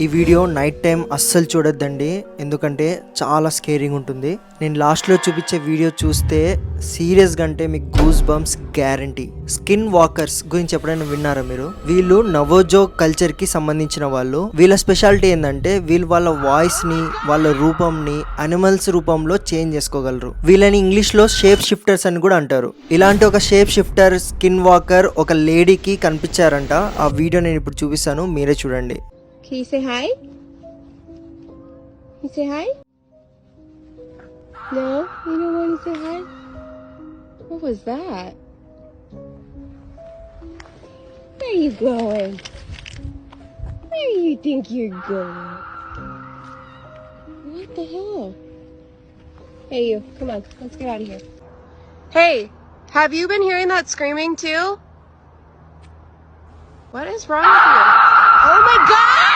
ఈ video night time అస్సలు చూడొద్దండి, ఎందుకంటే చాలా స్కేరింగ్ ఉంటుంది. నేను లాస్ట్లో చూపించే వీడియో చూస్తే సీరియస్గా అంటే మీకు goose bumps guarantee. Skin walkers గురించి ఎప్పుడైనా విన్నారా మీరు? వీళ్ళు నవోజో కల్చర్ కి సంబంధించిన వాళ్ళు. వీళ్ళ స్పెషాలిటీ ఏంటంటే వీళ్ళు వాళ్ళ వాయిస్ ని, వాళ్ళ రూపంని అనిమల్స్ రూపంలో చేంజ్ చేసుకోగలరు. వీళ్ళని ఇంగ్లీష్ లో షేప్ షిఫ్టర్స్ అని కూడా అంటారు. ఇలాంటి ఒక షేప్ షిఫ్టర్ స్కిన్ వాకర్ ఒక లేడీకి కనిపించారంట. ఆ వీడియో నేను ఇప్పుడు చూపిస్తాను, మీరే చూడండి. Can you say hi? You say hi? No? You don't want to say hi? What was that? Where are you going? Where do you think you're going? What the hell? Hey you, come on, let's get out of here. Hey, have you been hearing that screaming too? What is wrong with you? Oh my God!